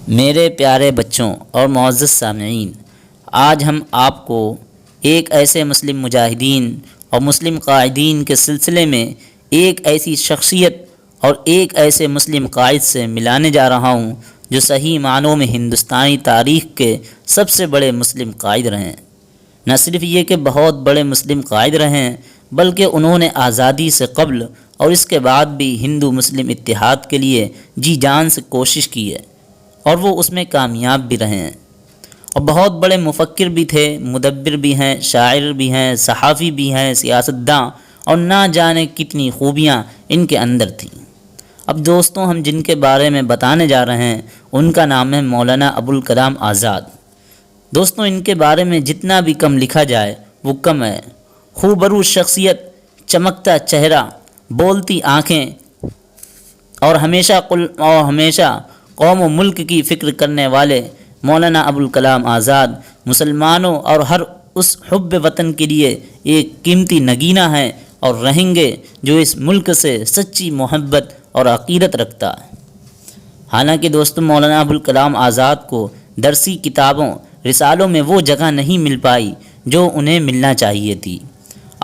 میرے پیارے بچوں اور معزز سامعین، آج ہم آپ کو ایک ایسے مسلم مجاہدین اور مسلم قائدین کے سلسلے میں ایک ایسی شخصیت اور ایک ایسے مسلم قائد سے ملانے جا رہا ہوں جو صحیح معنوں میں ہندوستانی تاریخ کے سب سے بڑے مسلم قائد رہے ہیں۔ نہ صرف یہ کہ بہت بڑے مسلم قائد رہے ہیں، بلکہ انہوں نے آزادی سے قبل اور اس کے بعد بھی ہندو مسلم اتحاد کے لیے جی جان سے کوشش کی ہے، اور وہ اس میں کامیاب بھی رہے ہیں۔ اور بہت بڑے مفکر بھی تھے، مدبر بھی ہیں، شاعر بھی ہیں، صحافی بھی ہیں، سیاستداں، اور نہ جانے کتنی خوبیاں ان کے اندر تھیں۔ اب دوستوں، ہم جن کے بارے میں بتانے جا رہے ہیں ان کا نام ہے مولانا ابوالکلام آزاد۔ دوستوں، ان کے بارے میں جتنا بھی کم لکھا جائے وہ کم ہے۔ خوبرو شخصیت، چمکتا چہرہ، بولتی آنکھیں، اور ہمیشہ قوم و ملک کی فکر کرنے والے مولانا ابوالکلام آزاد مسلمانوں اور ہر اس حب وطن کے لیے ایک قیمتی نگینہ ہیں اور رہیں گے جو اس ملک سے سچی محبت اور عقیدت رکھتا ہے۔ حالانکہ دوستوں، مولانا ابوالکلام آزاد کو درسی کتابوں، رسالوں میں وہ جگہ نہیں مل پائی جو انہیں ملنا چاہیے تھی۔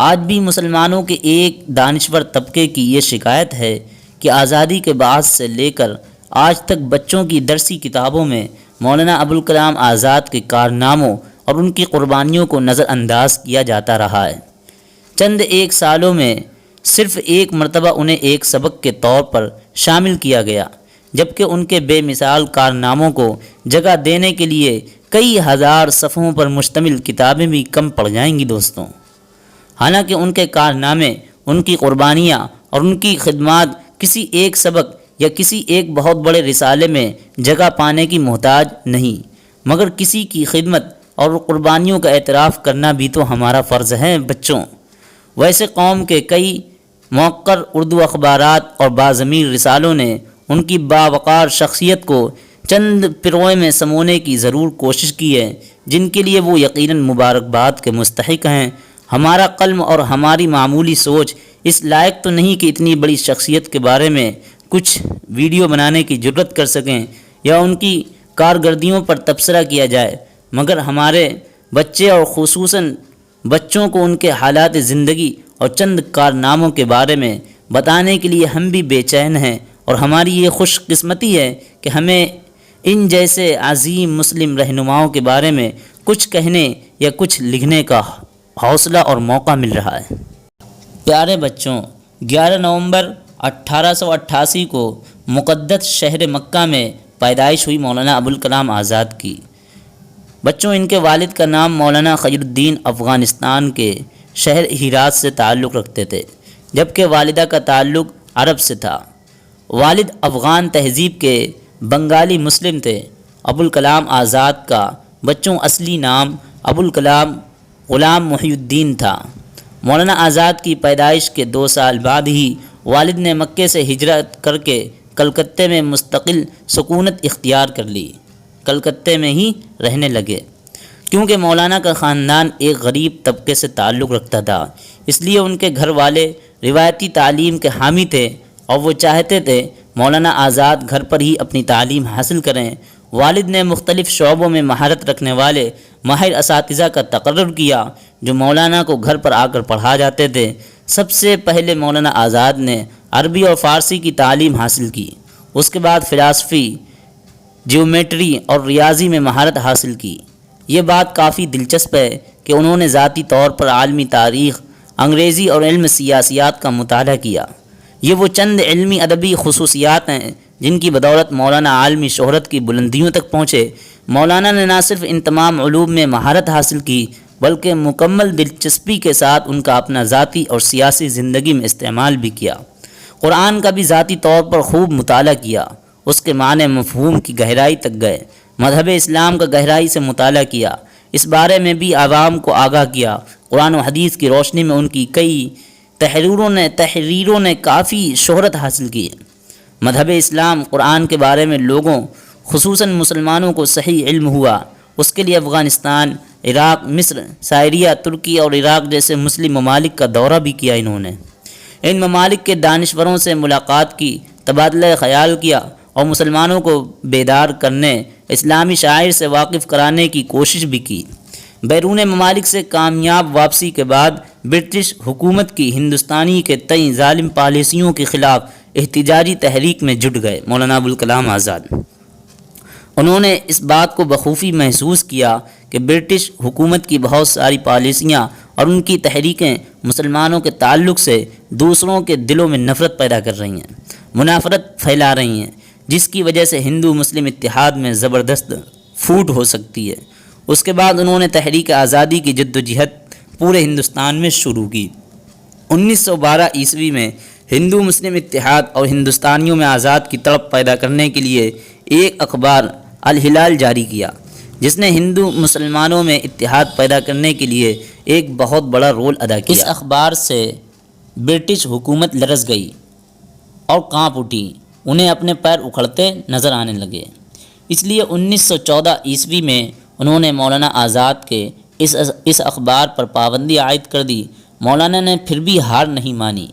آج بھی مسلمانوں کے ایک دانشور طبقے کی یہ شکایت ہے کہ آزادی کے بعد سے لے کر آج تک بچوں کی درسی کتابوں میں مولانا ابوالکلام آزاد کے کارناموں اور ان کی قربانیوں کو نظر انداز کیا جاتا رہا ہے۔ چند ایک سالوں میں صرف ایک مرتبہ انہیں ایک سبق کے طور پر شامل کیا گیا، جبکہ ان کے بے مثال کارناموں کو جگہ دینے کے لیے کئی ہزار صفحوں پر مشتمل کتابیں بھی کم پڑ جائیں گی دوستوں۔ حالانکہ ان کے کارنامے، ان کی قربانیاں اور ان کی خدمات کسی ایک سبق یا کسی ایک بہت بڑے رسالے میں جگہ پانے کی محتاج نہیں، مگر کسی کی خدمت اور قربانیوں کا اعتراف کرنا بھی تو ہمارا فرض ہے بچوں۔ ویسے قوم کے کئی موقر اردو اخبارات اور باضمیر رسالوں نے ان کی باوقار شخصیت کو چند پروئے میں سمونے کی ضرور کوشش کی ہے، جن کے لیے وہ یقیناً مبارکباد کے مستحق ہیں۔ ہمارا قلم اور ہماری معمولی سوچ اس لائق تو نہیں کہ اتنی بڑی شخصیت کے بارے میں کچھ ویڈیو بنانے کی جرت کر سکیں یا ان کی کارکردگیوں پر تبصرہ کیا جائے، مگر ہمارے بچے اور خصوصاً بچوں کو ان کے حالات زندگی اور چند کارناموں کے بارے میں بتانے کے لیے ہم بھی بے چین ہیں، اور ہماری یہ خوش قسمتی ہے کہ ہمیں ان جیسے عظیم مسلم رہنماؤں کے بارے میں کچھ کہنے یا کچھ لکھنے کا حوصلہ اور موقع مل رہا ہے۔ پیارے بچوں، 11 نومبر 1888 کو مقدس شہر مکہ میں پیدائش ہوئی مولانا ابوالکلام آزاد کی۔ بچوں، ان کے والد کا نام مولانا خیر الدین افغانستان کے شہر ہرات سے تعلق رکھتے تھے، جبکہ والدہ کا تعلق عرب سے تھا۔ والد افغان تہذیب کے بنگالی مسلم تھے۔ ابوالکلام آزاد کا بچوں اصلی نام ابوالکلام غلام محی الدین تھا۔ مولانا آزاد کی پیدائش کے 2 سال بعد ہی والد نے مکے سے ہجرت کر کے کلکتہ میں مستقل سکونت اختیار کر لی۔ کلکتہ میں ہی رہنے لگے، کیونکہ مولانا کا خاندان ایک غریب طبقے سے تعلق رکھتا تھا، اس لیے ان کے گھر والے روایتی تعلیم کے حامی تھے اور وہ چاہتے تھے مولانا آزاد گھر پر ہی اپنی تعلیم حاصل کریں۔ والد نے مختلف شعبوں میں مہارت رکھنے والے ماہر اساتذہ کا تقرر کیا جو مولانا کو گھر پر آ کر پڑھا جاتے تھے۔ سب سے پہلے مولانا آزاد نے عربی اور فارسی کی تعلیم حاصل کی، اس کے بعد فلسفی، جیومیٹری اور ریاضی میں مہارت حاصل کی۔ یہ بات کافی دلچسپ ہے کہ انہوں نے ذاتی طور پر عالمی تاریخ، انگریزی اور علم سیاسیات کا مطالعہ کیا۔ یہ وہ چند علمی ادبی خصوصیات ہیں جن کی بدولت مولانا عالمی شہرت کی بلندیوں تک پہنچے۔ مولانا نے نہ صرف ان تمام علوم میں مہارت حاصل کی، بلکہ مکمل دلچسپی کے ساتھ ان کا اپنا ذاتی اور سیاسی زندگی میں استعمال بھی کیا۔ قرآن کا بھی ذاتی طور پر خوب مطالعہ کیا، اس کے معنی مفہوم کی گہرائی تک گئے، مذہب اسلام کا گہرائی سے مطالعہ کیا، اس بارے میں بھی عوام کو آگاہ کیا۔ قرآن و حدیث کی روشنی میں ان کی کئی تحریروں نے کافی شہرت حاصل کی۔ مذہب اسلام، قرآن کے بارے میں لوگوں خصوصاً مسلمانوں کو صحیح علم ہوا، اس کے لیے افغانستان، عراق، مصر، سائریہ، ترکی اور عراق جیسے مسلم ممالک کا دورہ بھی کیا انہوں نے۔ ان ممالک کے دانشوروں سے ملاقات کی، تبادلہ خیال کیا اور مسلمانوں کو بیدار کرنے، اسلامی شاعر سے واقف کرانے کی کوشش بھی کی۔ بیرون ممالک سے کامیاب واپسی کے بعد برٹش حکومت کی ہندوستانی کے تئیں ظالم پالیسیوں کے خلاف احتجاجی تحریک میں جٹ گئے مولانا ابوالکلام آزاد۔ انہوں نے اس بات کو بخوبی محسوس کیا کہ برٹش حکومت کی بہت ساری پالیسیاں اور ان کی تحریکیں مسلمانوں کے تعلق سے دوسروں کے دلوں میں نفرت پیدا کر رہی ہیں، منافرت پھیلا رہی ہیں، جس کی وجہ سے ہندو مسلم اتحاد میں زبردست پھوٹ ہو سکتی ہے۔ اس کے بعد انہوں نے تحریک آزادی کی جدوجہد پورے ہندوستان میں شروع کی۔ 1912 عیسوی میں ہندو مسلم اتحاد اور ہندوستانیوں میں آزاد کی تڑپ پیدا کرنے کے لیے ایک اخبار الہلال جاری کیا، جس نے ہندو مسلمانوں میں اتحاد پیدا کرنے کے لیے ایک بہت بڑا رول ادا کیا۔ اس اخبار سے برٹش حکومت لرز گئی اور کانپ اٹھی، انہیں اپنے پیر اکھڑتے نظر آنے لگے۔ اس لیے 1914 عیسوی میں انہوں نے مولانا آزاد کے اس اخبار پر پابندی عائد کر دی۔ مولانا نے پھر بھی ہار نہیں مانی۔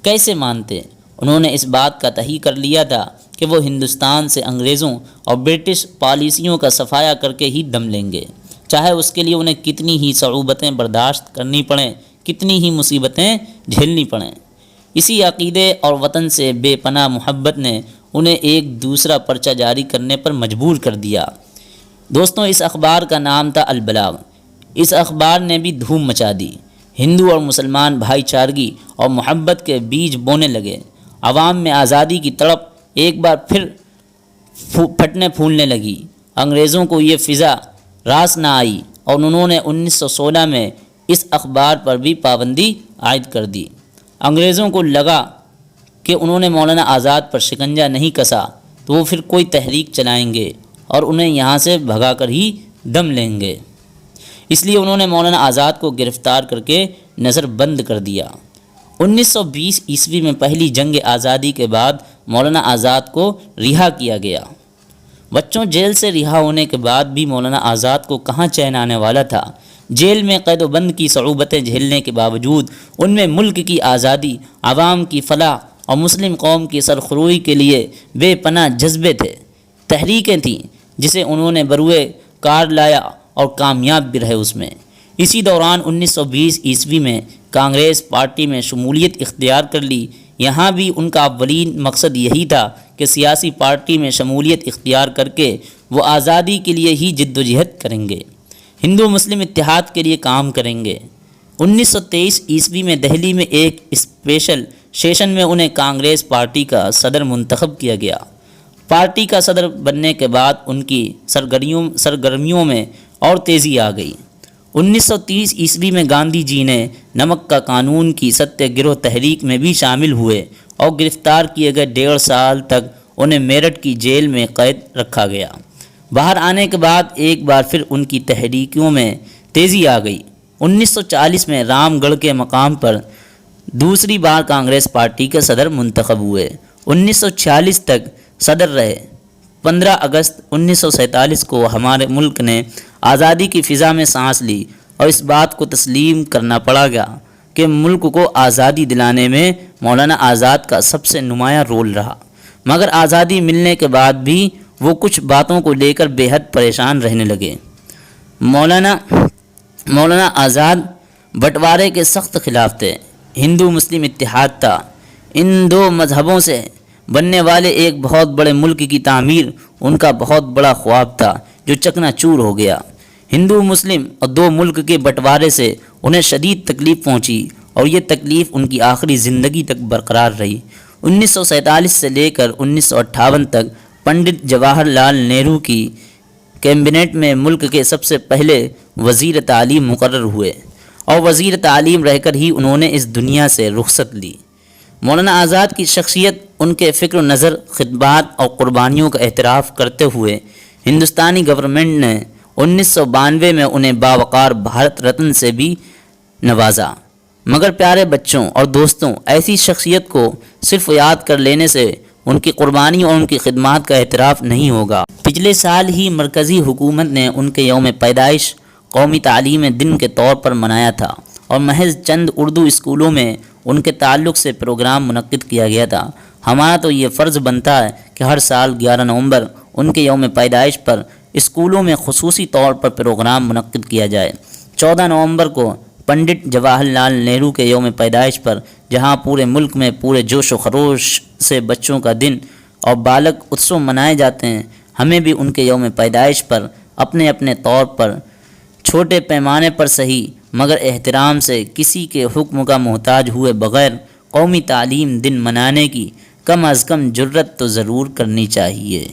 کیسے مانتے؟ انہوں نے اس بات کا تحیہ کر لیا تھا کہ وہ ہندوستان سے انگریزوں اور برٹش پالیسیوں کا صفایا کر کے ہی دم لیں گے، چاہے اس کے لیے انہیں کتنی ہی صعوبتیں برداشت کرنی پڑیں، کتنی ہی مصیبتیں جھیلنی پڑیں۔ اسی عقیدے اور وطن سے بے پناہ محبت نے انہیں ایک دوسرا پرچہ جاری کرنے پر مجبور کر دیا۔ دوستوں، اس اخبار کا نام تھا البلاغ۔ اس اخبار نے بھی دھوم مچا دی۔ ہندو اور مسلمان بھائی چارگی اور محبت کے بیج بونے لگے۔ عوام میں آزادی کی تڑپ ایک بار پھر پھٹنے پھولنے لگی۔ انگریزوں کو یہ فضا راس نہ آئی اور انہوں نے 1916 میں اس اخبار پر بھی پابندی عائد کر دی۔ انگریزوں کو لگا کہ انہوں نے مولانا آزاد پر شکنجہ نہیں کسا تو وہ پھر کوئی تحریک چلائیں گے اور انہیں یہاں سے بھگا کر ہی دم لیں گے۔ اس لیے انہوں نے مولانا آزاد کو گرفتار کر کے نظر بند کر دیا۔ 1920 عیسوی میں پہلی جنگ آزادی کے بعد مولانا آزاد کو رہا کیا گیا۔ بچوں، جیل سے رہا ہونے کے بعد بھی مولانا آزاد کو کہاں چین آنے والا تھا؟ جیل میں قید و بند کی صعوبتیں جھیلنے کے باوجود ان میں ملک کی آزادی، عوام کی فلاح اور مسلم قوم کی سرخروئی کے لیے بے پناہ جذبے تھے۔ تحریکیں تھیں جسے انہوں نے بروئے کار لایا اور کامیاب بھی رہے اس میں۔ اسی دوران 1920 عیسوی میں کانگریس پارٹی میں شمولیت اختیار کر لی۔ یہاں بھی ان کا اولین مقصد یہی تھا کہ سیاسی پارٹی میں شمولیت اختیار کر کے وہ آزادی کے لیے ہی جدوجہد کریں گے، ہندو مسلم اتحاد کے لیے کام کریں گے۔ 1923 عیسوی میں دہلی میں ایک اسپیشل سیشن میں انہیں کانگریس پارٹی کا صدر منتخب کیا گیا۔ پارٹی کا صدر بننے کے بعد ان کی سرگرمیوں میں اور تیزی آ گئی۔ 1930 عیسوی میں گاندھی جی نے نمک کا قانون کی ستیہ گرہ تحریک میں بھی شامل ہوئے اور گرفتار کیے گئے 1.5 سال تک انہیں میرٹھ کی جیل میں قید رکھا گیا۔ باہر آنے کے بعد ایک بار پھر ان کی تحریکوں میں تیزی آ گئی۔ 1940 میں رام گڑھ کے مقام پر دوسری بار کانگریس پارٹی کے صدر منتخب ہوئے۔ 1946 تک صدر رہے۔ 15 اگست 1947 کو ہمارے ملک نے آزادی کی فضا میں سانس لی اور اس بات کو تسلیم کرنا پڑا گا کہ ملک کو آزادی دلانے میں مولانا آزاد کا سب سے نمایاں رول رہا، مگر آزادی ملنے کے بعد بھی وہ کچھ باتوں کو لے کر بے حد پریشان رہنے لگے۔ مولانا آزاد بٹوارے کے سخت خلاف تھے۔ ہندو مسلم اتحاد تھا۔ ان دو مذہبوں سے بننے والے ایک بہت بڑے ملک کی تعمیر ان کا بہت بڑا خواب تھا جو چکنا چور ہو گیا۔ ہندو مسلم اور دو ملک کے بٹوارے سے انہیں شدید تکلیف پہنچی اور یہ تکلیف ان کی آخری زندگی تک برقرار رہی۔ 1947 سے لے کر 1958 تک پنڈت جواہر لال نہرو کی کیبنٹ میں ملک کے سب سے پہلے وزیر تعلیم مقرر ہوئے اور وزیر تعلیم رہ کر ہی انہوں نے اس دنیا سے رخصت لی۔ مولانا آزاد کی شخصیت، ان کے فکر و نظر، خدمات اور قربانیوں کا اعتراف کرتے ہوئے ہندوستانی گورنمنٹ نے 1992 میں انہیں باوقار بھارت رتن سے بھی نوازا۔ مگر پیارے بچوں اور دوستوں، ایسی شخصیت کو صرف یاد کر لینے سے ان کی قربانی اور ان کی خدمات کا اعتراف نہیں ہوگا۔ پچھلے سال ہی مرکزی حکومت نے ان کے یوم پیدائش قومی تعلیم دن کے طور پر منایا تھا اور محض چند اردو اسکولوں میں ان کے تعلق سے پروگرام منعقد کیا گیا تھا۔ ہمارا تو یہ فرض بنتا ہے کہ ہر سال 11 نومبر ان کے یوم پیدائش پر اسکولوں میں خصوصی طور پر پروگرام منعقد کیا جائے۔ 14 نومبر کو پنڈت جواہر لال نہرو کے یوم پیدائش پر جہاں پورے ملک میں پورے جوش و خروش سے بچوں کا دن اور بالک اتسو منائے جاتے ہیں، ہمیں بھی ان کے یوم پیدائش پر اپنے اپنے طور پر چھوٹے پیمانے پر صحیح مگر احترام سے کسی کے حکم کا محتاج ہوئے بغیر قومی تعلیم دن منانے کی کم از کم جرت تو ضرور کرنی چاہیے۔